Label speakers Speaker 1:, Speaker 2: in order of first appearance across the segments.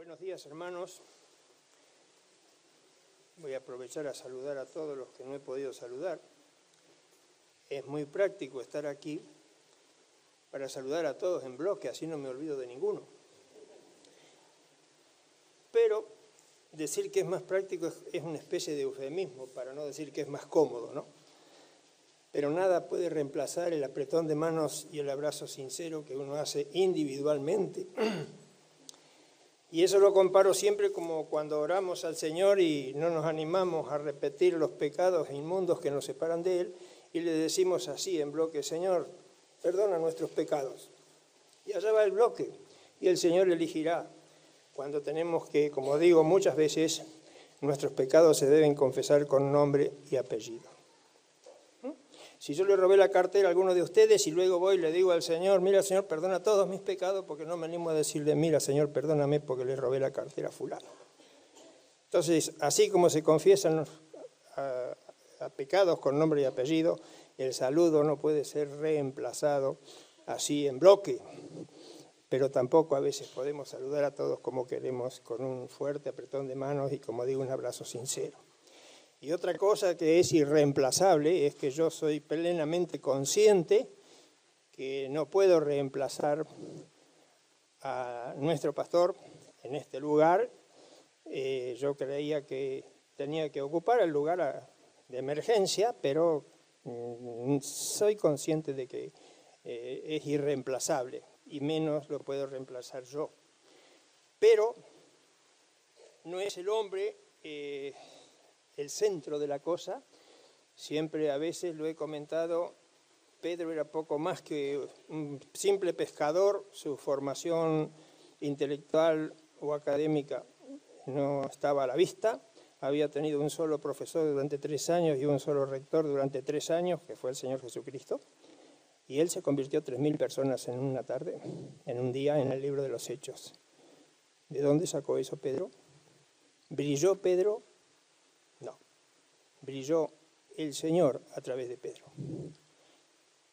Speaker 1: Buenos días, hermanos. Voy a aprovechar a saludar a todos los que no he podido saludar. Es muy práctico estar aquí para saludar a todos en bloque, así no me olvido de ninguno. Pero decir que es más práctico es una especie de eufemismo, para no decir que es más cómodo, ¿no? Pero nada puede reemplazar el apretón de manos y el abrazo sincero que uno hace individualmente. Y eso lo comparo siempre como cuando oramos al Señor y no nos animamos a repetir los pecados inmundos que nos separan de Él, y le decimos así en bloque: Señor, perdona nuestros pecados. Y allá va el bloque, y el Señor elegirá. Cuando tenemos que, como digo muchas veces, nuestros pecados se deben confesar con nombre y apellido. Si yo le robé la cartera a alguno de ustedes y luego voy y le digo al Señor: mira, Señor, perdona todos mis pecados, porque no me animo a decirle: mira, Señor, perdóname porque le robé la cartera a fulano. Entonces, así como se confiesan a pecados con nombre y apellido, el saludo no puede ser reemplazado así en bloque, pero tampoco a veces podemos saludar a todos como queremos, con un fuerte apretón de manos y, como digo, un abrazo sincero. Y otra cosa que es irreemplazable es que yo soy plenamente consciente que no puedo reemplazar a nuestro pastor en este lugar. Yo creía que tenía que ocupar el lugar de emergencia, pero soy consciente de que es irreemplazable y menos lo puedo reemplazar yo. Pero no es el hombre el centro de la cosa. Siempre, a veces lo he comentado, Pedro era poco más que un simple pescador. Su formación intelectual o académica no estaba a la vista. Había tenido un solo profesor durante 3 años y un solo rector durante 3 años, que fue el Señor Jesucristo. Y él se convirtió 3.000 personas en una tarde, en un día, en el libro de los Hechos. ¿De dónde sacó eso Pedro? ¿Brilló Pedro? No. Brilló el Señor a través de Pedro.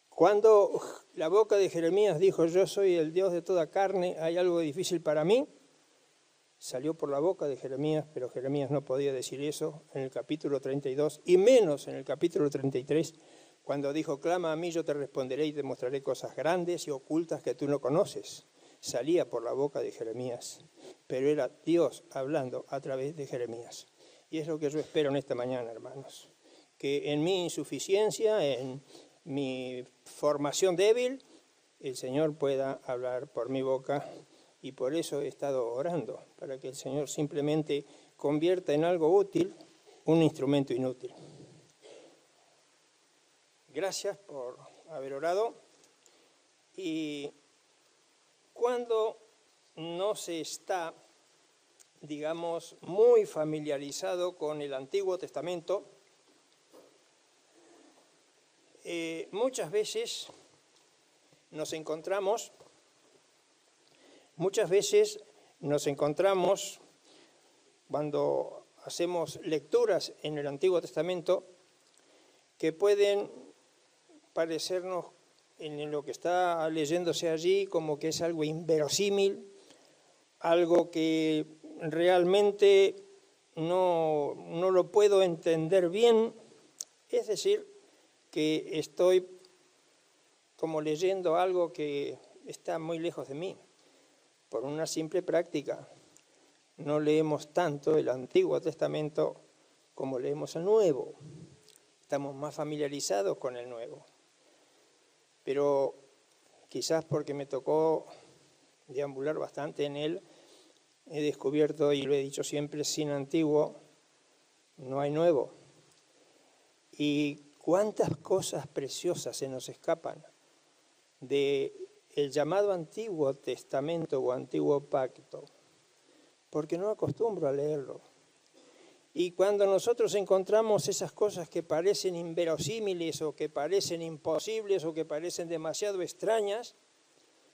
Speaker 1: Cuando la boca de Jeremías dijo: yo soy el Dios de toda carne, ¿hay algo difícil para mí? Salió por la boca de Jeremías, pero Jeremías no podía decir eso en el capítulo 32, y menos en el capítulo 33, cuando dijo: clama a mí, yo te responderé y te mostraré cosas grandes y ocultas que tú no conoces. Salía por la boca de Jeremías, pero era Dios hablando a través de Jeremías. Y es lo que yo espero en esta mañana, hermanos, que en mi insuficiencia, en mi formación débil, el Señor pueda hablar por mi boca, y por eso he estado orando, para que el Señor simplemente convierta en algo útil un instrumento inútil. Gracias por haber orado. Y cuando no se está, digamos, muy familiarizado con el Antiguo Testamento, muchas veces nos encontramos cuando hacemos lecturas en el Antiguo Testamento que pueden parecernos, en lo que está leyéndose allí, como que es algo inverosímil, algo que realmente no lo puedo entender bien. Es decir, que estoy como leyendo algo que está muy lejos de mí, por una simple práctica. No leemos tanto el Antiguo Testamento como leemos el Nuevo. Estamos más familiarizados con el Nuevo. Pero quizás porque me tocó deambular bastante en él, he descubierto, y lo he dicho siempre, sin Antiguo no hay Nuevo. Y cuántas cosas preciosas se nos escapan del llamado Antiguo Testamento o Antiguo Pacto, porque no acostumbro a leerlo. Y cuando nosotros encontramos esas cosas que parecen inverosímiles o que parecen imposibles o que parecen demasiado extrañas,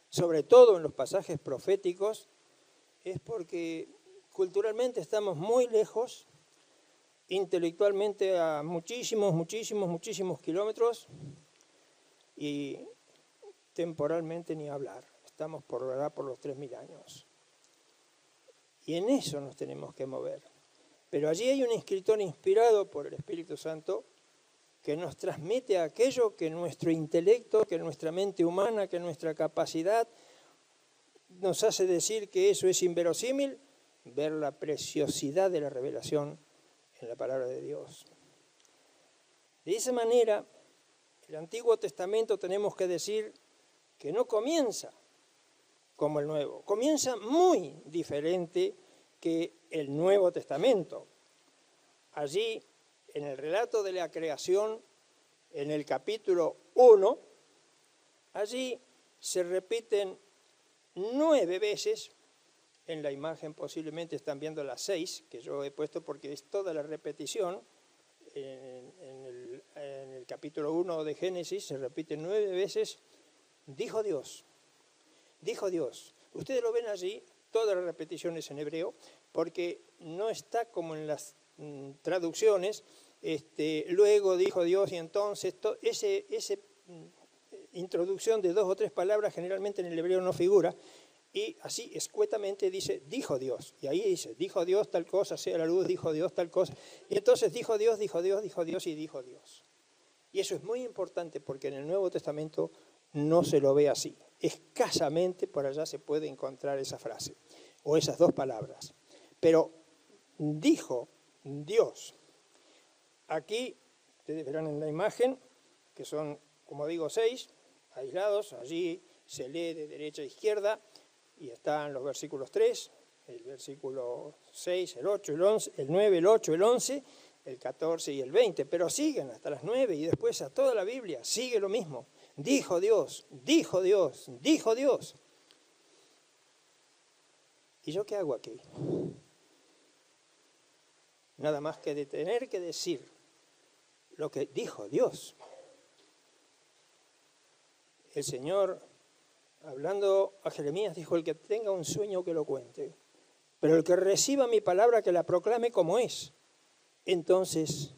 Speaker 1: sobre todo en los pasajes proféticos, es porque culturalmente estamos muy lejos, intelectualmente a muchísimos kilómetros, y temporalmente ni hablar. Estamos por los 3.000 años. Y en eso nos tenemos que mover. Pero allí hay un escritor inspirado por el Espíritu Santo que nos transmite aquello que nuestro intelecto, que nuestra mente humana, que nuestra capacidad nos hace decir que eso es inverosímil, ver la preciosidad de la revelación en la palabra de Dios. De esa manera, el Antiguo Testamento tenemos que decir que no comienza como el Nuevo, comienza muy diferente que el Nuevo Testamento. Allí, en el relato de la creación, en el capítulo 1, allí se repiten 9 veces, en la imagen posiblemente están viendo las 6, que yo he puesto porque es toda la repetición, en el capítulo 1 de Génesis se repiten 9 veces, dijo Dios, dijo Dios. Ustedes lo ven allí, todas las repeticiones en hebreo, porque no está como en las traducciones, luego dijo Dios y entonces, esa introducción de 2 o 3 palabras generalmente en el hebreo no figura, y así escuetamente dice, dijo Dios, y ahí dice, dijo Dios tal cosa, sea la luz, dijo Dios tal cosa, y entonces dijo Dios, dijo Dios, dijo Dios y dijo Dios. Y eso es muy importante porque en el Nuevo Testamento no se lo ve así. Escasamente por allá se puede encontrar esa frase, o esas 2 palabras. Pero dijo Dios. Aquí, ustedes verán en la imagen, que son, como digo, 6, aislados, allí se lee de derecha a izquierda, y están los versículos 3, el versículo 6, el 8, el 11, el 9, el 8, el 11, el 14 y el 20, pero siguen hasta las 9 y después a toda la Biblia sigue lo mismo. Dijo Dios, dijo Dios, dijo Dios. ¿Y yo qué hago aquí? Nada más que de tener que decir lo que dijo Dios. El Señor, hablando a Jeremías, dijo, el que tenga un sueño que lo cuente, pero el que reciba mi palabra que la proclame como es. Entonces,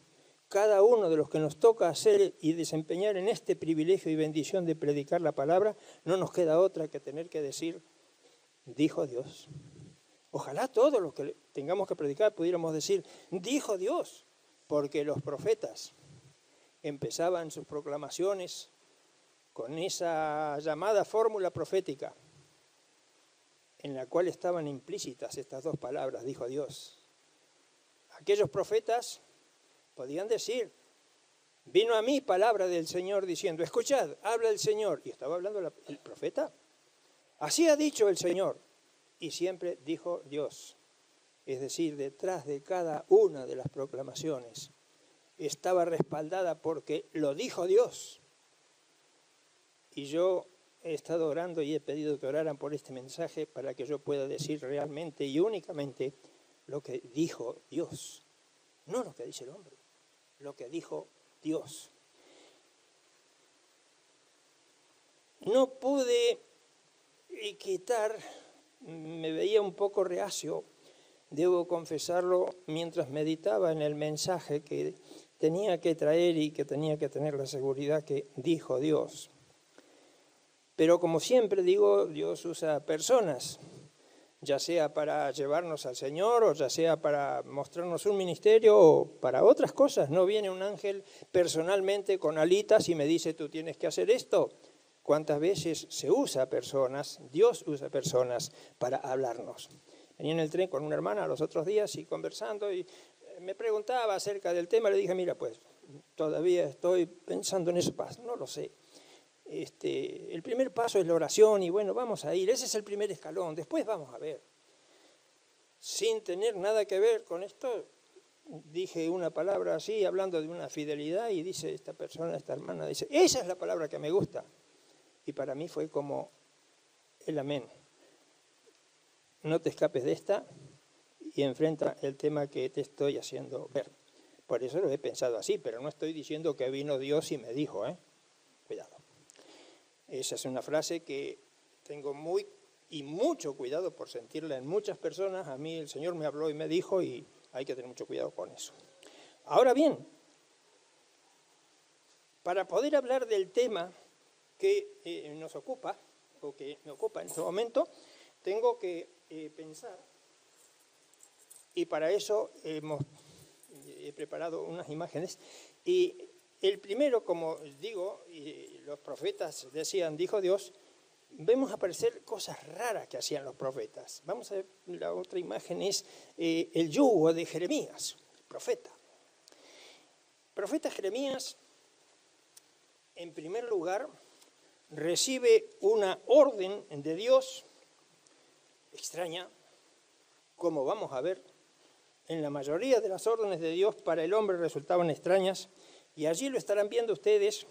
Speaker 1: cada uno de los que nos toca hacer y desempeñar en este privilegio y bendición de predicar la palabra, no nos queda otra que tener que decir, dijo Dios. Ojalá todos los que tengamos que predicar pudiéramos decir, dijo Dios, porque los profetas empezaban sus proclamaciones con esa llamada fórmula profética, en la cual estaban implícitas estas 2 palabras, dijo Dios. Aquellos profetas podían decir, vino a mí palabra del Señor diciendo, escuchad, habla el Señor. Y estaba hablando el profeta. Así ha dicho el Señor. Y siempre dijo Dios. Es decir, detrás de cada una de las proclamaciones estaba respaldada porque lo dijo Dios. Y yo he estado orando y he pedido que oraran por este mensaje para que yo pueda decir realmente y únicamente lo que dijo Dios. No lo que dice el hombre, lo que dijo Dios. No pude quitar, me veía un poco reacio, debo confesarlo, mientras meditaba en el mensaje que tenía que traer y que tenía que tener la seguridad que dijo Dios. Pero como siempre digo, Dios usa personas, ya sea para llevarnos al Señor o ya sea para mostrarnos un ministerio o para otras cosas. No viene un ángel personalmente con alitas y me dice, tú tienes que hacer esto. ¿Cuántas veces se usa personas, Dios usa personas para hablarnos? Venía en el tren con una hermana los otros días y conversando y me preguntaba acerca del tema. Le dije, mira, pues todavía estoy pensando en eso, no lo sé. El primer paso es la oración y bueno, vamos a ir, ese es el primer escalón, después vamos a ver. Sin tener nada que ver con esto, dije una palabra así, hablando de una fidelidad, y dice esta persona, esta hermana, dice, esa es la palabra que me gusta. Y para mí fue como el amén. No te escapes de esta y enfrenta el tema que te estoy haciendo ver. Por eso lo he pensado así, pero no estoy diciendo que vino Dios y me dijo, cuidado. Esa es una frase que tengo mucho cuidado por sentirla en muchas personas. A mí el Señor me habló y me dijo y hay que tener mucho cuidado con eso. Ahora bien, para poder hablar del tema que nos ocupa, o que me ocupa en este momento, tengo que pensar Y para eso he preparado unas imágenes. Y el primero, como digo, y los profetas decían, dijo Dios, vemos aparecer cosas raras que hacían los profetas. Vamos a ver, la otra imagen es el yugo de Jeremías, profeta. Profeta Jeremías, en primer lugar, recibe una orden de Dios extraña, como vamos a ver. En la mayoría de las órdenes de Dios para el hombre resultaban extrañas, y allí lo estarán viendo ustedes.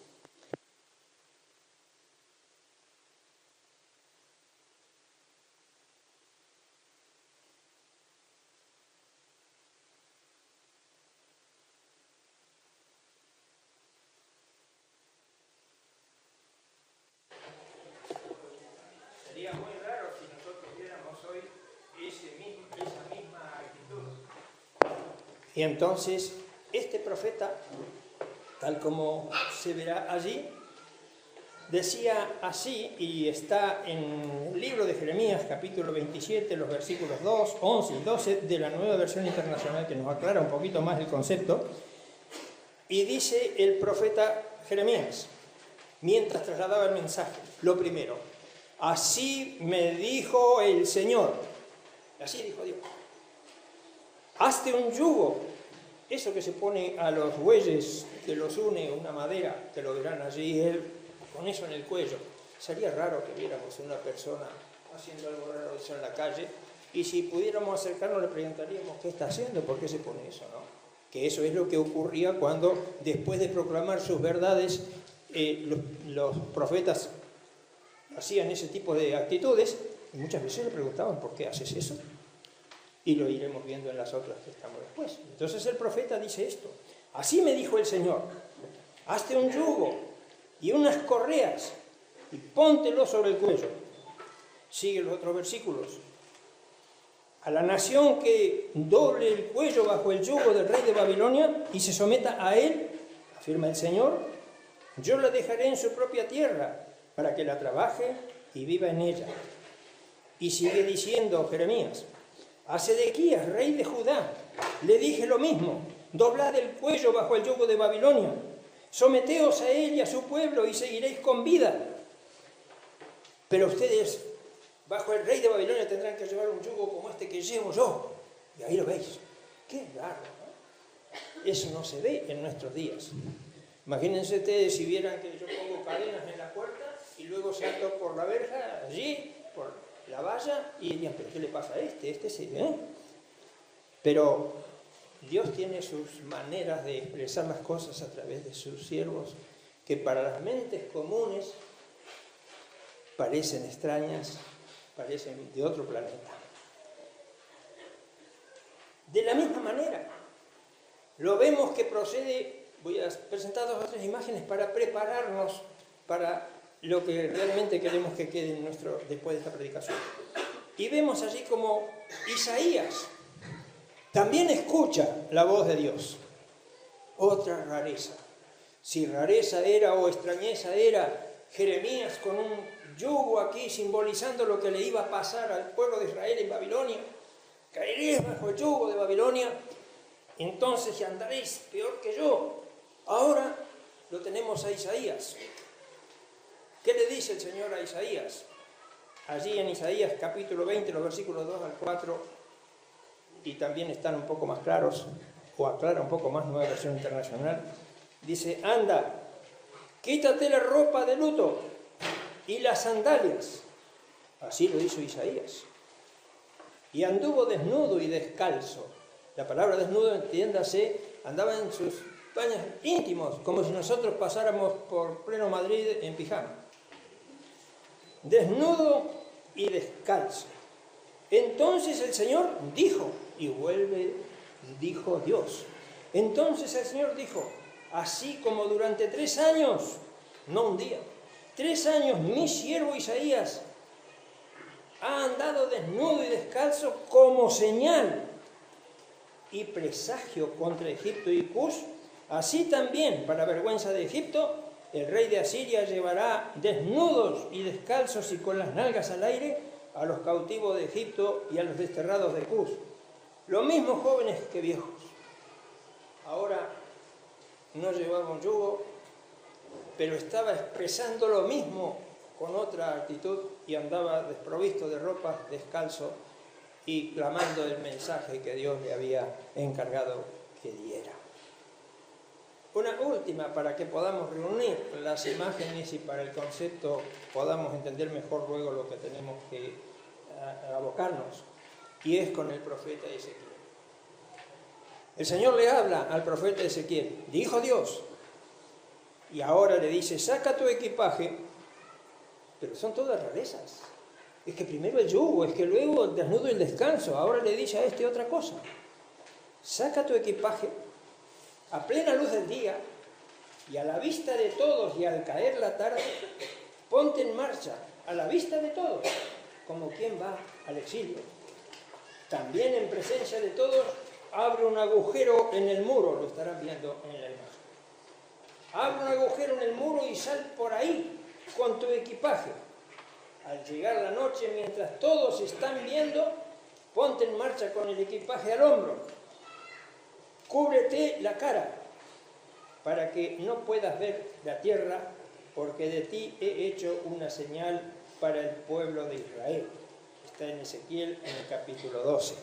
Speaker 1: Sería muy raro si nosotros viéramos hoy esa misma actitud. Y entonces, este profeta, tal como se verá allí, decía así, y está en el libro de Jeremías, capítulo 27, los versículos 2, 11 y 12 de la Nueva Versión Internacional, que nos aclara un poquito más el concepto, y dice el profeta Jeremías, mientras trasladaba el mensaje, lo primero, así me dijo el Señor, así dijo Dios, hazte un yugo, eso que se pone a los bueyes, que los une una madera, que lo verán allí, él con eso en el cuello. Sería raro que viéramos una persona haciendo algo raro eso en la calle, y si pudiéramos acercarnos le preguntaríamos qué está haciendo, por qué se pone eso, ¿no? Que eso es lo que ocurría cuando, después de proclamar sus verdades, los profetas hacían ese tipo de actitudes, y muchas veces le preguntaban, ¿por qué haces eso? Y lo iremos viendo en las otras que estamos después. Entonces el profeta dice esto, así me dijo el Señor, hazte un yugo y unas correas y póntelo sobre el cuello. Sigue los otros versículos. A la nación que doble el cuello bajo el yugo del rey de Babilonia y se someta a él, afirma el Señor, yo la dejaré en su propia tierra para que la trabaje y viva en ella. Y sigue diciendo Jeremías, a Sedequías, rey de Judá, le dije lo mismo, doblad el cuello bajo el yugo de Babilonia, someteos a él y a su pueblo y seguiréis con vida. Pero ustedes, bajo el rey de Babilonia, tendrán que llevar un yugo como este que llevo yo. Y ahí lo veis. Qué raro, ¿no? Eso no se ve en nuestros días. Imagínense ustedes si vieran que yo pongo cadenas en la puerta y luego salto por la verja, allí, por la valla, y dirían, ¿pero qué le pasa a este? Este sí, ¿eh? Pero Dios tiene sus maneras de expresar las cosas a través de sus siervos, que para las mentes comunes parecen extrañas, parecen de otro planeta. De la misma manera, lo vemos que procede, voy a presentar dos o tres imágenes para prepararnos para lo que realmente queremos que quede después de esta predicación. Y vemos allí como Isaías también escucha la voz de Dios. Otra rareza. Si rareza era o extrañeza era Jeremías con un yugo aquí simbolizando lo que le iba a pasar al pueblo de Israel en Babilonia, caeréis bajo el yugo de Babilonia, entonces ya andaréis peor que yo. Ahora lo tenemos a Isaías. ¿Qué le dice el Señor a Isaías? Allí en Isaías capítulo 20, los versículos 2 al 4, y también están un poco más claros, o aclara un poco más, Nueva Versión Internacional, dice, anda, quítate la ropa de luto y las sandalias. Así lo hizo Isaías. Y anduvo desnudo y descalzo. La palabra desnudo, entiéndase, andaba en sus paños íntimos, como si nosotros pasáramos por pleno Madrid en pijama. Desnudo y descalzo. Entonces el Señor dijo, y vuelve, dijo Dios. Entonces el Señor dijo, así como durante 3 años, no un día, 3 años mi siervo Isaías ha andado desnudo y descalzo como señal y presagio contra Egipto y Cus, así también, para vergüenza de Egipto, el rey de Asiria llevará desnudos y descalzos y con las nalgas al aire a los cautivos de Egipto y a los desterrados de Cus. Lo mismo jóvenes que viejos. Ahora no llevaba un yugo, pero estaba expresando lo mismo con otra actitud y andaba desprovisto de ropa, descalzo y clamando el mensaje que Dios le había encargado que diera. Una última para que podamos reunir las imágenes y para el concepto podamos entender mejor luego lo que tenemos que abocarnos, y es con el profeta Ezequiel. El Señor le habla al profeta Ezequiel, dijo Dios, y ahora le dice, saca tu equipaje, pero son todas rarezas. Es que primero el yugo, es que luego el desnudo y el descanso, ahora le dice a este otra cosa. Saca tu equipaje a plena luz del día y a la vista de todos y al caer la tarde, ponte en marcha a la vista de todos, como quien va al exilio. También en presencia de todos, abre un agujero en el muro, lo estarán viendo en la imagen. Abre un agujero en el muro y sal por ahí con tu equipaje. Al llegar la noche, mientras todos están viendo, ponte en marcha con el equipaje al hombro. Cúbrete la cara para que no puedas ver la tierra, porque de ti he hecho una señal para el pueblo de Israel. Está en Ezequiel en el capítulo 12.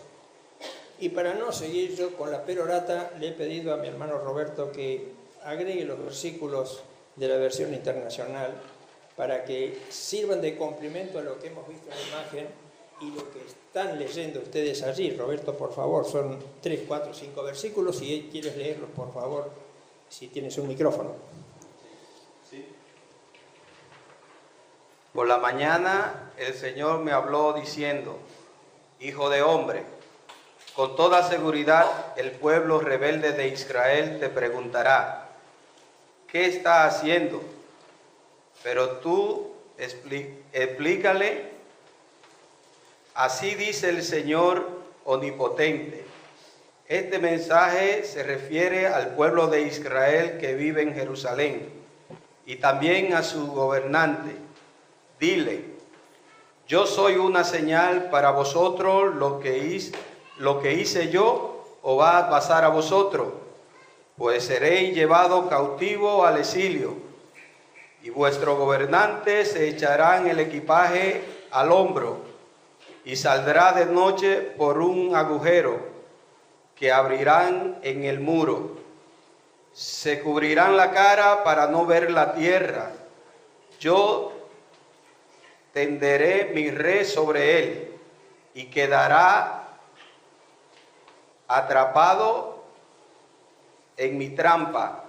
Speaker 1: Y para no seguir yo con la perorata, le he pedido a mi hermano Roberto que agregue los versículos de la versión internacional para que sirvan de complemento a lo que hemos visto en la imagen y lo que están leyendo ustedes allí. Roberto, por favor, son 3, 4, 5 versículos. Si quieres leerlos, por favor, si tienes un micrófono.
Speaker 2: Sí. Por la mañana el Señor me habló diciendo, hijo de hombre, con toda seguridad el pueblo rebelde de Israel te preguntará, ¿qué está haciendo? Pero tú explícale, así dice el Señor Omnipotente. Este mensaje se refiere al pueblo de Israel que vive en Jerusalén y también a su gobernante. Dile, yo soy una señal para vosotros, lo que hice yo os va a pasar a vosotros, pues seréis llevados cautivo al exilio. Y vuestros gobernantes se echarán el equipaje al hombro y saldrá de noche por un agujero que abrirán en el muro. Se cubrirán la cara para no ver la tierra. Yo tenderé mi red sobre él y quedará atrapado en mi trampa.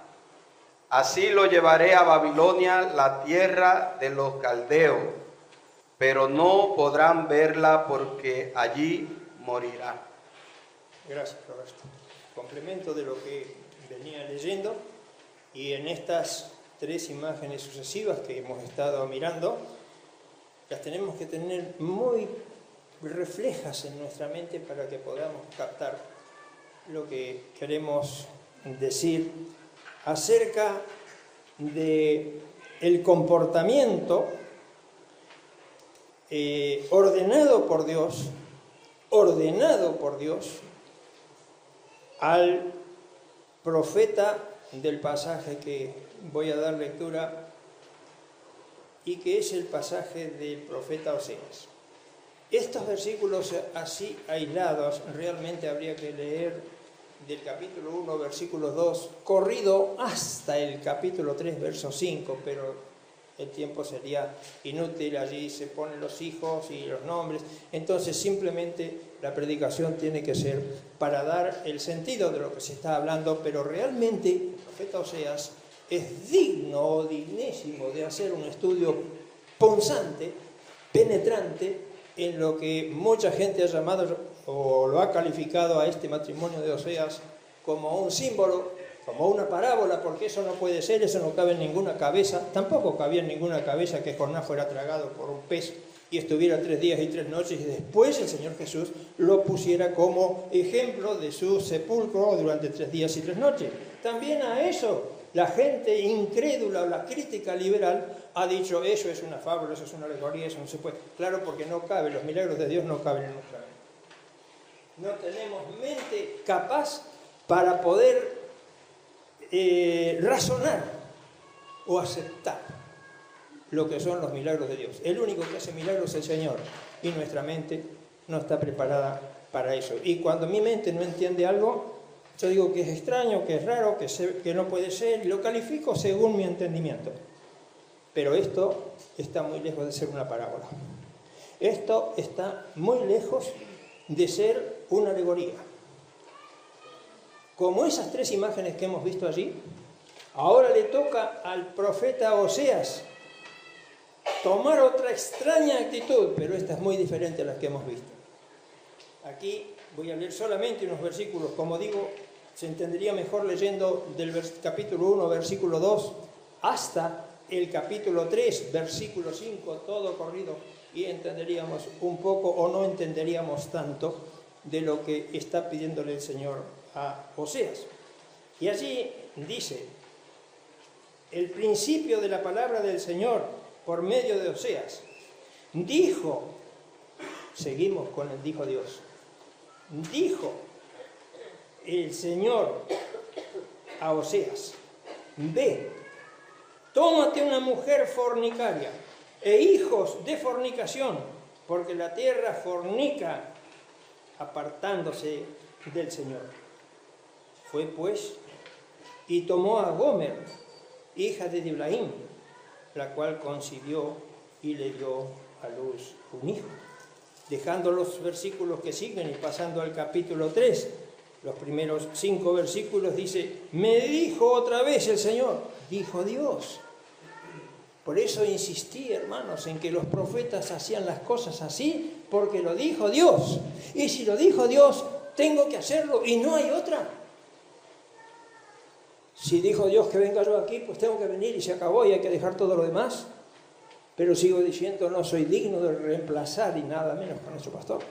Speaker 2: Así lo llevaré a Babilonia, la tierra de los caldeos, pero no podrán verla porque allí morirá.
Speaker 1: Gracias, Roberto. Complemento de lo que venía leyendo, y en estas 3 imágenes sucesivas que hemos estado mirando, las tenemos que tener muy reflejas en nuestra mente para que podamos captar lo que queremos decir acerca de el comportamiento ordenado por Dios al profeta del pasaje que voy a dar lectura y que es el pasaje del profeta Oseas. Estos versículos así aislados realmente habría que leer del capítulo 1, versículo 2, corrido hasta el capítulo 3, verso 5, pero el tiempo sería inútil, allí se ponen los hijos y los nombres, entonces simplemente la predicación tiene que ser para dar el sentido de lo que se está hablando, pero realmente el profeta Oseas es digno o dignísimo de hacer un estudio punzante, penetrante, en lo que mucha gente ha llamado o lo ha calificado a este matrimonio de Oseas como un símbolo, como una parábola, porque eso no puede ser, eso no cabe en ninguna cabeza. Tampoco cabía en ninguna cabeza que Jonás fuera tragado por un pez y estuviera 3 días y 3 noches y después el Señor Jesús lo pusiera como ejemplo de su sepulcro durante 3 días y 3 noches. También a eso la gente incrédula o la crítica liberal ha dicho, eso es una fábula, eso es una alegoría, eso no se puede. Claro, porque no cabe, los milagros de Dios no caben en nuestra mente. no tenemos mente capaz para poder razonar o aceptar lo que son los milagros de Dios. El único que hace milagros es el Señor, y nuestra mente no está preparada para eso. Y cuando mi mente no entiende algo, yo digo que es extraño, que es raro, que no puede ser, y lo califico según mi entendimiento. Pero esto está muy lejos de ser una parábola. Esto está muy lejos de ser una alegoría. Como esas tres imágenes que hemos visto allí, ahora le toca al profeta Oseas tomar otra extraña actitud, pero esta es muy diferente a las que hemos visto. Aquí voy a leer solamente unos versículos, como digo, se entendería mejor leyendo del capítulo 1, versículo 2, hasta el capítulo 3, versículo 5, todo corrido, y entenderíamos un poco o no entenderíamos tanto de lo que está pidiéndole el Señor a Oseas. Y allí dice, el principio de la palabra del Señor por medio de Oseas, dijo, seguimos con el dijo Dios, dijo el Señor a Oseas, ve, tómate una mujer fornicaria e hijos de fornicación, porque la tierra fornica apartándose del Señor. Fue pues y tomó a Gomer, hija de Diblaim, la cual concibió y le dio a luz un hijo. Dejando los versículos que siguen y pasando al capítulo 3, los primeros 5 versículos dice, me dijo otra vez el Señor, dijo Dios. Por eso insistí, hermanos, en que los profetas hacían las cosas así, porque lo dijo Dios. Y si lo dijo Dios, tengo que hacerlo y no hay otra. Si dijo Dios que venga yo aquí, pues tengo que venir y se acabó y hay que dejar todo lo demás. Pero sigo diciendo, no soy digno de reemplazar y nada menos con nuestro pastor.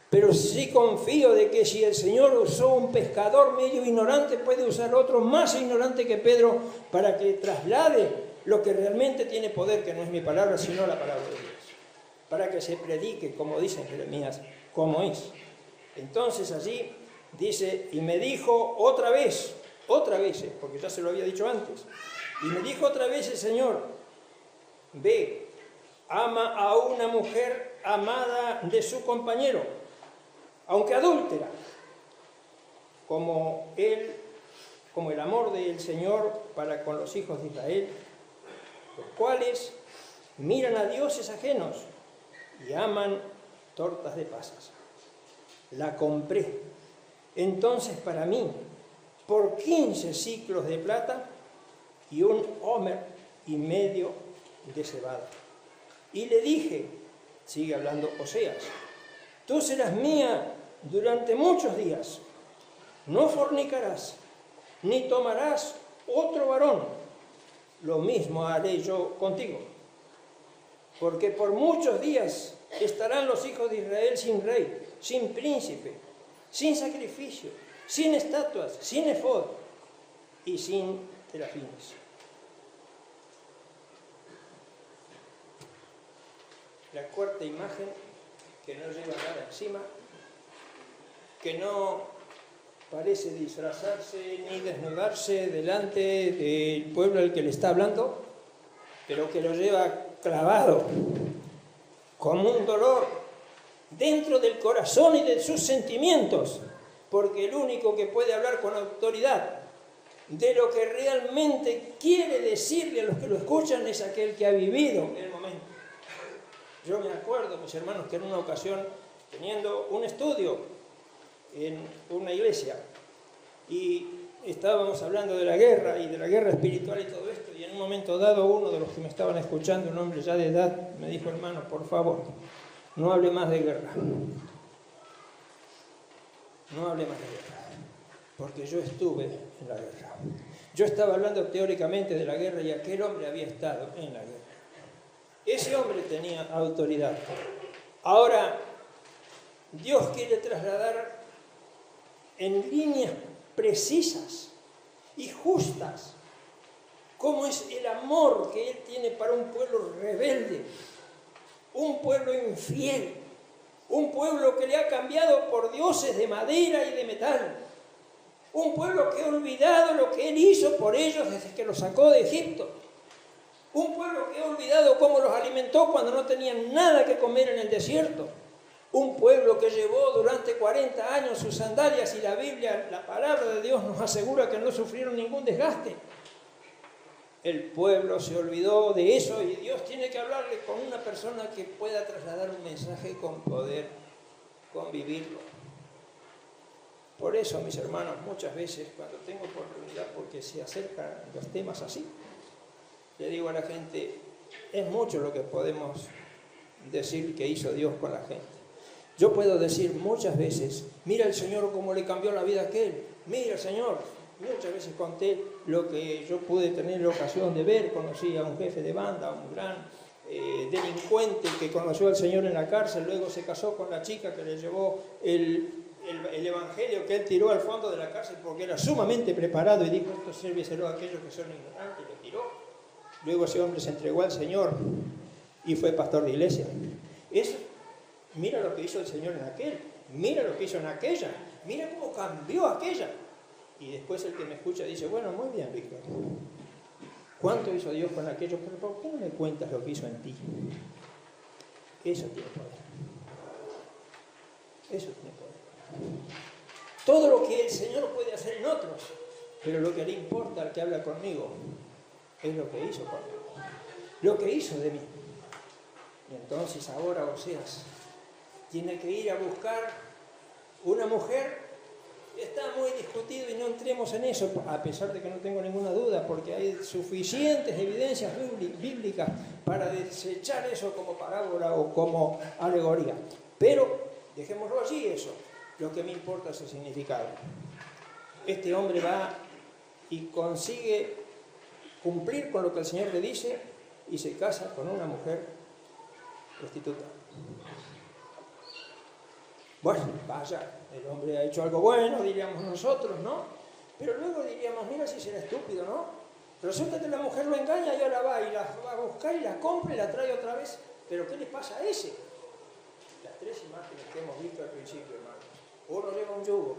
Speaker 1: Pero sí confío de que si el Señor usó un pescador medio ignorante, puede usar otro más ignorante que Pedro para que traslade lo que realmente tiene poder, que no es mi palabra, sino la palabra de Dios. Para que se predique, como dice en Jeremías, como es. Entonces allí dice, y me dijo otra vez, porque ya se lo había dicho antes, y me dijo otra vez el Señor, ve, ama a una mujer amada de su compañero, aunque adúltera, como el amor del Señor para con los hijos de Israel, los cuales miran a dioses ajenos y aman tortas de pasas. La compré entonces para mí por 15 siclos de plata y un homer y medio de cebada. Y le dije, sigue hablando Oseas, tú serás mía durante muchos días, no fornicarás, ni tomarás otro varón, lo mismo haré yo contigo, porque por muchos días estarán los hijos de Israel sin rey, sin príncipe, sin sacrificio, sin estatuas, sin efod y sin terafines. La cuarta imagen, que no lleva nada encima, que no parece disfrazarse ni desnudarse delante del pueblo al que le está hablando, pero que lo lleva clavado como un dolor dentro del corazón y de sus sentimientos, porque el único que puede hablar con autoridad de lo que realmente quiere decirle a los que lo escuchan es aquel que ha vivido el momento. Yo me acuerdo, mis hermanos, que en una ocasión, teniendo un estudio en una iglesia, y estábamos hablando de la guerra y de la guerra espiritual y todo esto, y en un momento dado uno de los que me estaban escuchando, un hombre ya de edad, me dijo, hermano, por favor, no hable más de guerra. No hable más de guerra, porque yo estuve en la guerra. Yo estaba hablando teóricamente de la guerra y aquel hombre había estado en la guerra. Ese hombre tenía autoridad. Ahora, Dios quiere trasladar en líneas precisas y justas cómo es el amor que Él tiene para un pueblo rebelde, un pueblo infiel, Un pueblo que le ha cambiado por dioses de madera y de metal. Un pueblo que ha olvidado lo que Él hizo por ellos desde que los sacó de Egipto. Un pueblo que ha olvidado cómo los alimentó cuando no tenían nada que comer en el desierto. Un pueblo que llevó durante 40 años sus sandalias y la Biblia, la palabra de Dios nos asegura que no sufrieron ningún desgaste. El pueblo se olvidó de eso y Dios tiene que hablarle con una persona que pueda trasladar un mensaje con poder, convivirlo. Por eso, mis hermanos, muchas veces cuando tengo oportunidad, porque se acercan los temas así, le digo a la gente, es mucho lo que podemos decir que hizo Dios con la gente. Yo puedo decir muchas veces, mira el Señor cómo le cambió la vida a aquel, mira el Señor. Muchas veces conté lo que yo pude tener la ocasión de ver, conocí a un jefe de banda, a un gran delincuente que conoció al Señor en la cárcel, luego se casó con la chica que le llevó el evangelio que él tiró al fondo de la cárcel porque era sumamente preparado y dijo, esto sírveselo a aquellos que son ignorantes, y lo tiró. Luego ese hombre se entregó al Señor y fue pastor de iglesia. Eso, mira lo que hizo el Señor en aquel, mira lo que hizo en aquella, mira cómo cambió aquella. Y después el que me escucha dice, bueno, muy bien, Víctor, ¿cuánto hizo Dios con aquello? Pero ¿por qué no me cuentas lo que hizo en ti? Eso tiene poder. Eso tiene poder. Todo lo que el Señor puede hacer en otros, pero lo que le importa al que habla conmigo es lo que hizo conmigo, lo que hizo de mí. Y entonces ahora Oseas tiene que ir a buscar una mujer. Está muy discutido y no entremos en eso, a pesar de que no tengo ninguna duda, porque hay suficientes evidencias bíblicas para desechar eso como parábola o como alegoría. Pero dejémoslo allí eso. Lo que me importa es el significado. Este hombre va y consigue cumplir con lo que el Señor le dice y se casa con una mujer prostituta. Bueno, vaya, el hombre ha hecho algo bueno, diríamos nosotros, ¿no? Pero luego diríamos, mira si será estúpido, ¿no? Resulta que la mujer lo engaña y ahora va y la va a buscar y la compra y la trae otra vez. ¿Pero qué le pasa a ese? Las tres imágenes que hemos visto al principio, hermanos. Uno lleva un yugo,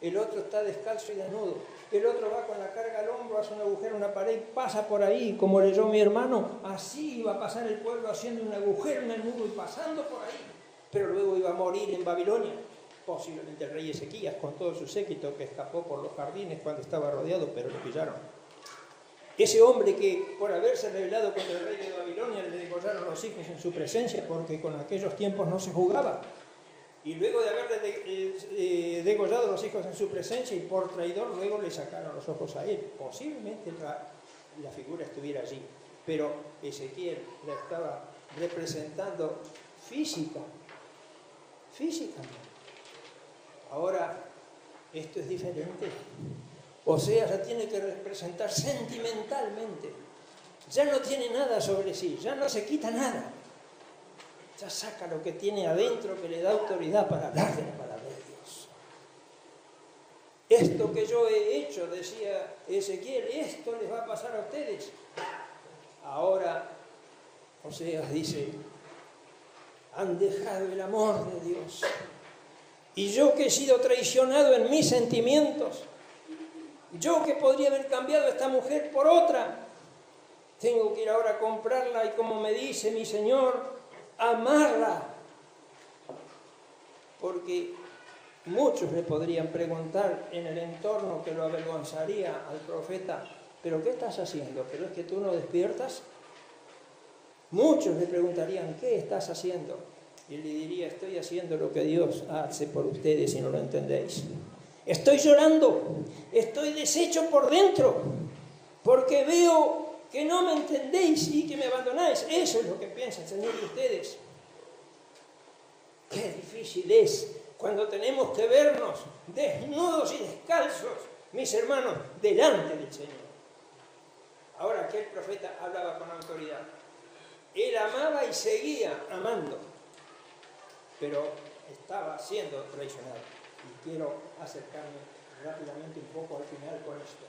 Speaker 1: el otro está descalzo y desnudo, el otro va con la carga al hombro, hace un agujero en una pared, pasa por ahí, como leyó mi hermano, así iba a pasar el pueblo haciendo un agujero en el muro y pasando por ahí. Pero luego iba a morir en Babilonia, posiblemente el rey Ezequías con todo su séquito que escapó por los jardines cuando estaba rodeado, pero lo pillaron. Ese hombre que por haberse rebelado contra el rey de Babilonia le degollaron los hijos en su presencia porque con aquellos tiempos no se jugaba. Y luego de haberle degollado los hijos en su presencia y por traidor luego le sacaron los ojos a él. Posiblemente la figura estuviera allí, pero Ezequiel la estaba representando físicamente. Ahora, esto es diferente. Oseas la tiene que representar sentimentalmente. Ya no tiene nada sobre sí, ya no se quita nada. Ya saca lo que tiene adentro que le da autoridad para hablar de la palabra de Dios. Esto que yo he hecho, decía Ezequiel, esto les va a pasar a ustedes. Ahora, Oseas dice, han dejado el amor de Dios. Y yo que he sido traicionado en mis sentimientos, yo que podría haber cambiado a esta mujer por otra, tengo que ir ahora a comprarla y como me dice mi Señor, amarla. Porque muchos le podrían preguntar en el entorno que lo avergonzaría al profeta, ¿pero qué estás haciendo? ¿Pero es que tú no despiertas? Muchos le preguntarían, ¿qué estás haciendo? Y le diría, estoy haciendo lo que Dios hace por ustedes y no lo entendéis. Estoy llorando, estoy deshecho por dentro, porque veo que no me entendéis y que me abandonáis. Eso es lo que piensa el Señor de ustedes. Qué difícil es cuando tenemos que vernos desnudos y descalzos, mis hermanos, delante del Señor. Ahora, aquel profeta hablaba con autoridad. Él amaba y seguía amando, pero estaba siendo traicionado. Y quiero acercarme rápidamente un poco al final con esto.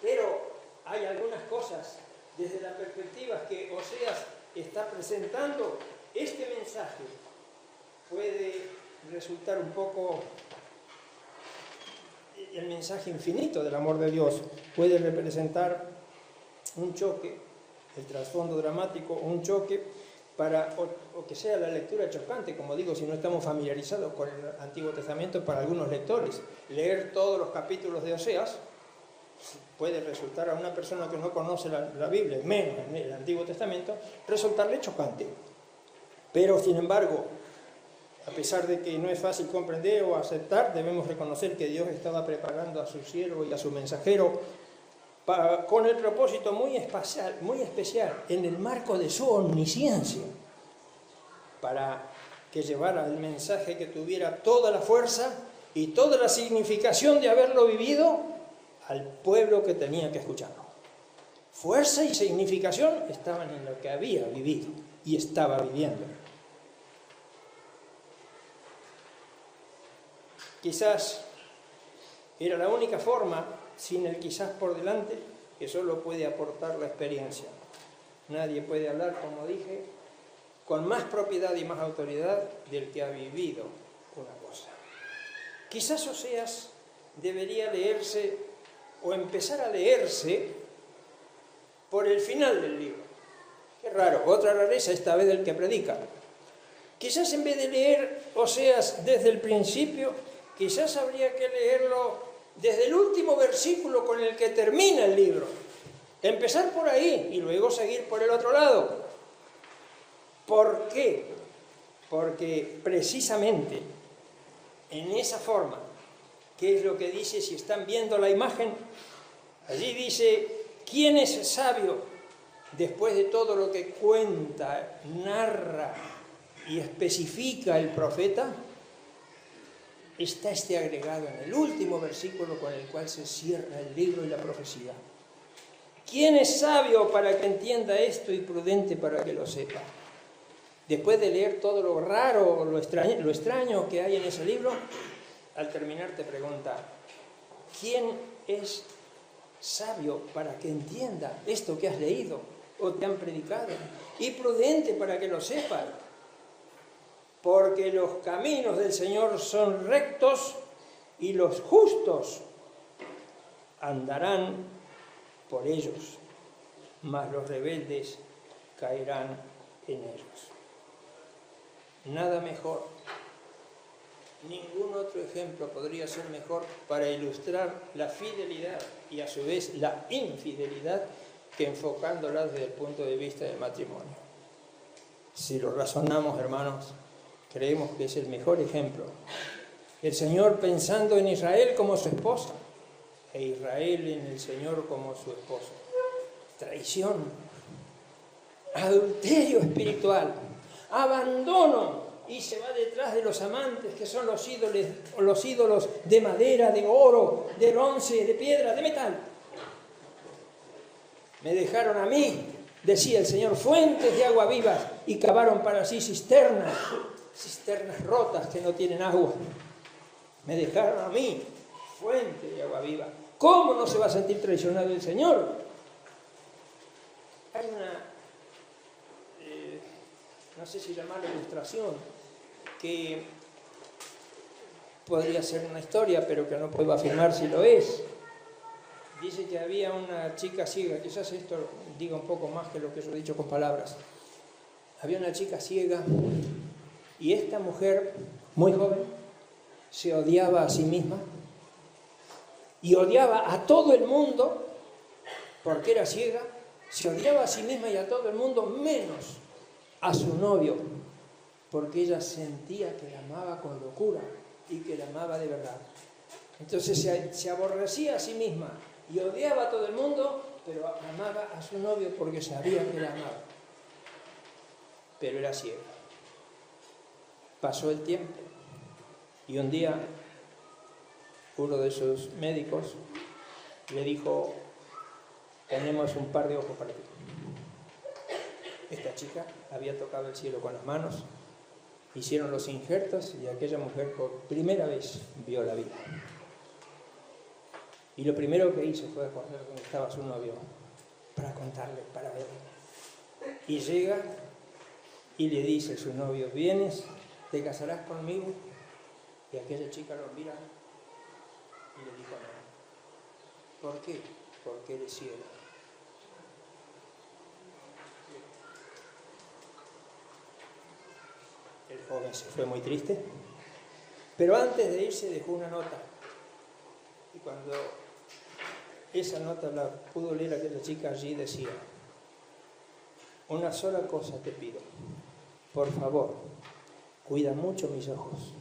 Speaker 1: Pero hay algunas cosas desde la perspectiva que Oseas está presentando este mensaje puede resultar un poco el mensaje infinito del amor de Dios, puede representar un choque, el trasfondo dramático, un choque o que sea la lectura chocante, como digo, si no estamos familiarizados con el Antiguo Testamento para algunos lectores. Leer todos los capítulos de Oseas puede resultar a una persona que no conoce la Biblia, menos en el Antiguo Testamento, resultarle chocante. Pero, sin embargo, a pesar de que no es fácil comprender o aceptar, debemos reconocer que Dios estaba preparando a su siervo y a su mensajero con el propósito muy especial, en el marco de su omnisciencia, para que llevara el mensaje que tuviera toda la fuerza y toda la significación de haberlo vivido al pueblo que tenía que escucharlo. Fuerza y significación estaban en lo que había vivido y estaba viviendo. Quizás era la única forma, sin el quizás por delante, que solo puede aportar la experiencia. Nadie puede hablar, como dije, con más propiedad y más autoridad del que ha vivido una cosa. Quizás Oseas debería leerse o empezar a leerse por el final del libro. Qué raro, otra rareza esta vez del que predica. Quizás en vez de leer Oseas desde el principio, quizás habría que leerlo desde el último versículo con el que termina el libro. Empezar por ahí y luego seguir por el otro lado. ¿Por qué? Porque precisamente en esa forma, ¿qué es lo que dice? Si están viendo la imagen, allí dice: ¿quién es sabio? Después de todo lo que cuenta, narra y especifica el profeta, está este agregado en el último versículo con el cual se cierra el libro y la profecía. ¿Quién es sabio para que entienda esto y prudente para que lo sepa? Después de leer todo lo raro, lo extraño que hay en ese libro, al terminar te pregunta: ¿quién es sabio para que entienda esto que has leído o te han predicado? Y prudente para que lo sepas. Porque los caminos del Señor son rectos y los justos andarán por ellos, mas los rebeldes caerán en ellos. Nada mejor, ningún otro ejemplo podría ser mejor para ilustrar la fidelidad y a su vez la infidelidad que enfocándola desde el punto de vista del matrimonio. Si lo razonamos, hermanos, creemos que es el mejor ejemplo. El Señor pensando en Israel como su esposa e Israel en el Señor como su esposo. Traición, adulterio espiritual, abandono, y se va detrás de los amantes que son los ídolos de madera, de oro, de bronce, de piedra, de metal. Me dejaron a mí, decía el Señor, fuentes de agua vivas, y cavaron para sí cisternas rotas que no tienen agua. Me dejaron a mí, fuente de agua viva. ¿Cómo no se va a sentir traicionado el Señor? Hay una, no sé si llamarla ilustración, que podría ser una historia, pero que no puedo afirmar si lo es. Dice que había una chica ciega, quizás esto diga un poco más que lo que yo he dicho con palabras. Había una chica ciega y esta mujer, muy joven, se odiaba a sí misma y odiaba a todo el mundo porque era ciega. Se odiaba a sí misma y a todo el mundo, menos a su novio, porque ella sentía que la amaba con locura y que la amaba de verdad. Entonces se aborrecía a sí misma y odiaba a todo el mundo, pero amaba a su novio porque sabía que la amaba. Pero era ciega. Pasó el tiempo y un día uno de sus médicos le dijo: tenemos un par de ojos para ti. Esta chica había tocado el cielo con las manos, hicieron los injertos y aquella mujer por primera vez vio la vida. Y lo primero que hizo fue correr donde estaba su novio para contarle, para verlo. Y llega y le dice a su novio: vienes ¿te casarás conmigo? Y aquella chica lo mira y le dijo no. ¿Por qué? Porque eres ciego. El joven se fue muy triste, pero antes de irse dejó una nota. Y cuando esa nota la pudo leer aquella chica, allí decía: una sola cosa te pido, por favor, cuida mucho mis ojos,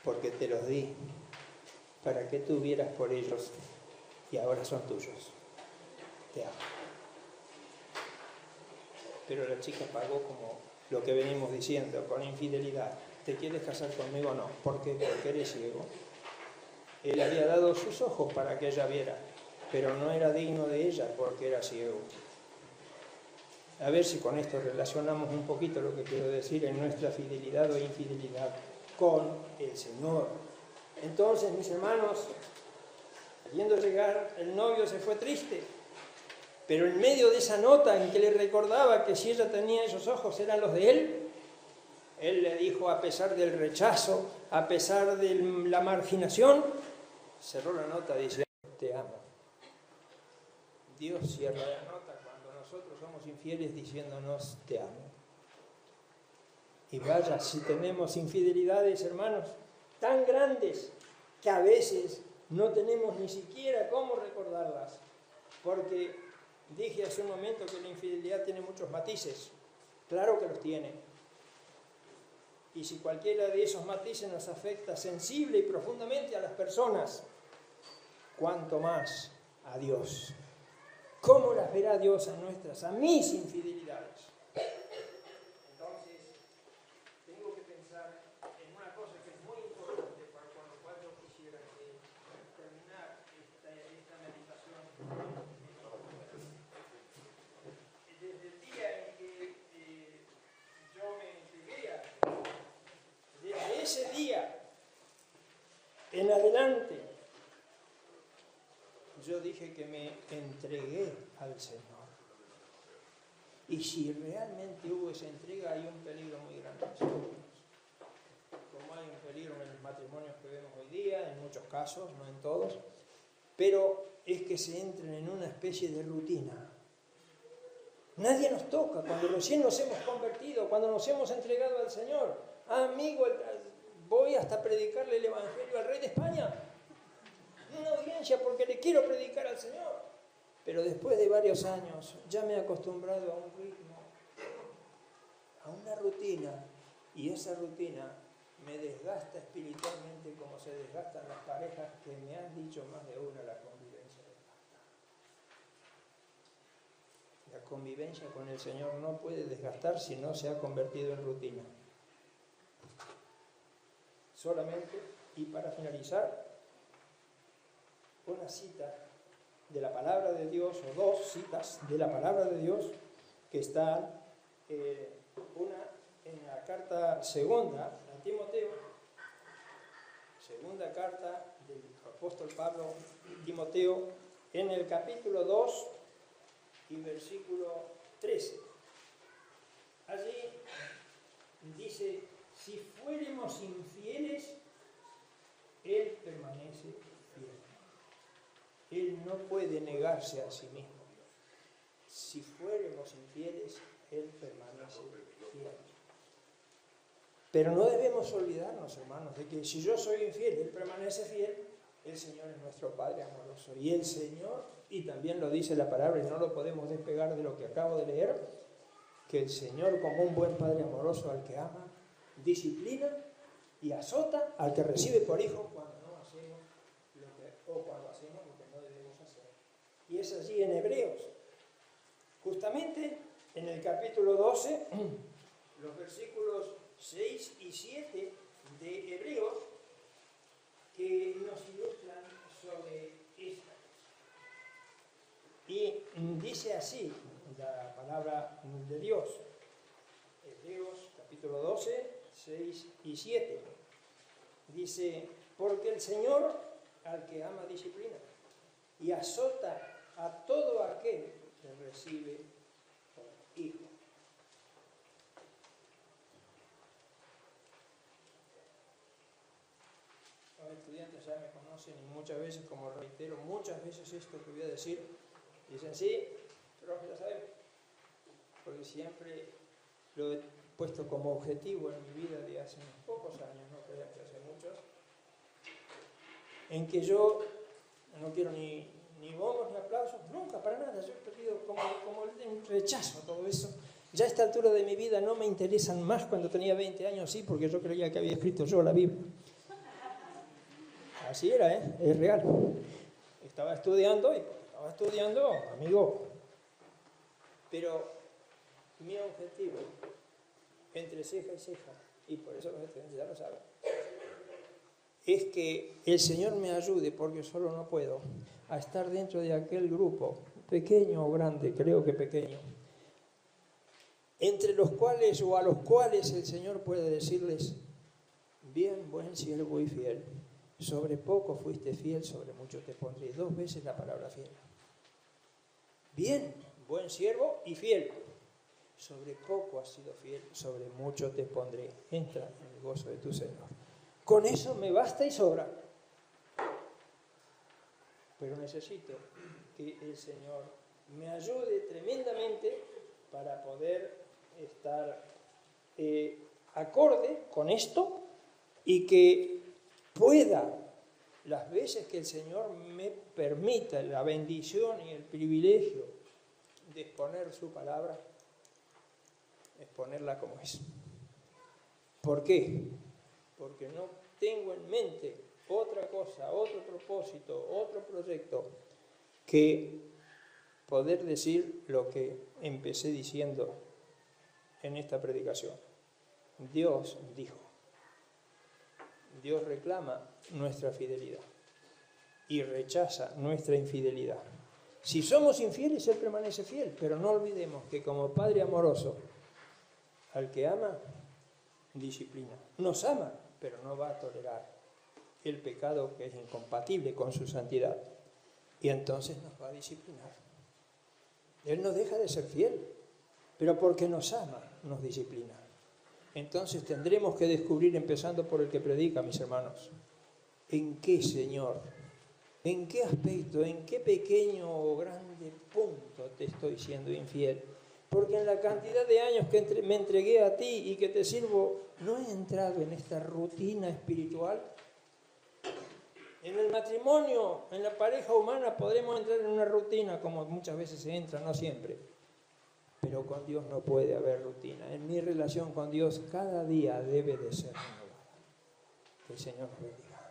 Speaker 1: porque te los di para que tú vieras por ellos y ahora son tuyos. Te amo. Pero la chica pagó como lo que venimos diciendo, con infidelidad. ¿Te quieres casar conmigo o no? ¿Por qué? Porque eres ciego. Él había dado sus ojos para que ella viera, pero no era digno de ella porque era ciego. A ver si con esto relacionamos un poquito lo que quiero decir en nuestra fidelidad o infidelidad con el Señor. Entonces, mis hermanos, viendo llegar, el novio se fue triste, pero en medio de esa nota en que le recordaba que si ella tenía esos ojos eran los de él le dijo, a pesar del rechazo, a pesar de la marginación, cerró la nota diciendo: te amo. Dios cierra la nota cuando nosotros somos infieles diciéndonos: te amo. Y vaya, si tenemos infidelidades, hermanos, tan grandes que a veces no tenemos ni siquiera cómo recordarlas, porque dije hace un momento que la infidelidad tiene muchos matices. Claro que los tiene. Y si cualquiera de esos matices nos afecta sensible y profundamente a las personas, cuánto más a Dios. ¿Cómo las verá Dios a mis infidelidades? Entonces, tengo que pensar en una cosa que es muy importante, para con lo cual yo quisiera terminar esta meditación. Desde el día en que yo me entregué a Dios, desde ese día en adelante, yo dije que me entregué al Señor. Y si realmente hubo esa entrega, hay un peligro muy grande. Como hay un peligro en los matrimonios que vemos hoy día, en muchos casos, no en todos, pero es que se entren en una especie de rutina. Nadie nos toca cuando recién nos hemos convertido, cuando nos hemos entregado al Señor. Amigo, voy hasta predicarle el Evangelio al rey de España. Una audiencia porque le quiero predicar al Señor. Pero después de varios años ya me he acostumbrado a un ritmo, a una rutina, y esa rutina me desgasta espiritualmente como se desgastan las parejas que me han dicho más de una: la convivencia desgasta. La convivencia con el Señor no puede desgastar si no se ha convertido en rutina. Solamente, y para finalizar, una cita de la palabra de Dios, o dos citas de la palabra de Dios, que están una en la carta segunda a Timoteo, segunda carta del apóstol Pablo a Timoteo, en el capítulo 2 y versículo 13. Allí dice: si fuéramos infieles, Él permanece fiel. Él no puede negarse a sí mismo. Si fuéramos infieles, Él permanece fiel. Pero no debemos olvidarnos, hermanos, de que si yo soy infiel, Él permanece fiel. El Señor es nuestro Padre amoroso. Y el Señor, y también lo dice la palabra, y no lo podemos despegar de lo que acabo de leer, que el Señor, como un buen Padre amoroso al que ama, disciplina y azota al que recibe por hijo cuando no hacemos cuando hacemos lo que no debemos hacer. Y es allí en Hebreos, justamente en el capítulo 12, los versículos 6 y 7 de Hebreos, que nos ilustran sobre esta cosa. Y dice así la palabra de Dios, Hebreos capítulo 12, 6 y 7. Dice: porque el Señor al que ama disciplina y azota a todo aquel que recibe por hijo. ya me conocen y muchas veces, como reitero, muchas veces esto que voy a decir, dicen, sí, pero ya sabemos, porque siempre lo he puesto como objetivo en mi vida de hace unos pocos años, no crean que hace muchos, en que yo no quiero ni bombos ni aplausos, nunca, para nada, yo he perdido como un rechazo a todo eso. Ya a esta altura de mi vida no me interesan más. Cuando tenía 20 años sí, porque yo creía que había escrito yo la Biblia. Así era, es real. Estaba estudiando, amigo. Pero mi objetivo, entre ceja y ceja, y por eso los estudiantes ya lo saben, es que el Señor me ayude, porque solo no puedo, a estar dentro de aquel grupo, pequeño o grande, creo que pequeño, entre los cuales o a los cuales el Señor puede decirles, bien, buen siervo y fiel, sobre poco fuiste fiel, sobre mucho te pondré. 2 veces la palabra fiel. Bien, buen siervo y fiel, sobre poco has sido fiel, sobre mucho te pondré. Entra en el gozo de tu Señor. Con eso me basta y sobra. Pero necesito que el Señor me ayude tremendamente para poder estar acorde con esto y que pueda, las veces que el Señor me permita la bendición y el privilegio de exponer su palabra, exponerla como es. ¿Por qué? Porque no tengo en mente otra cosa, otro propósito, otro proyecto que poder decir lo que empecé diciendo en esta predicación. Dios dijo. Dios reclama nuestra fidelidad y rechaza nuestra infidelidad. Si somos infieles, Él permanece fiel, pero no olvidemos que como Padre amoroso, al que ama, disciplina. Nos ama, pero no va a tolerar el pecado que es incompatible con su santidad. Y entonces nos va a disciplinar. Él no deja de ser fiel, pero porque nos ama, nos disciplina. Entonces tendremos que descubrir, empezando por el que predica, mis hermanos, en qué, Señor, en qué aspecto, en qué pequeño o grande punto te estoy siendo infiel. Porque en la cantidad de años que me entregué a ti y que te sirvo, no he entrado en esta rutina espiritual. En el matrimonio, en la pareja humana, podremos entrar en una rutina, como muchas veces se entra, no siempre. Pero con Dios no puede haber rutina. En mi relación con Dios, cada día debe de ser renovada. Que el Señor nos bendiga.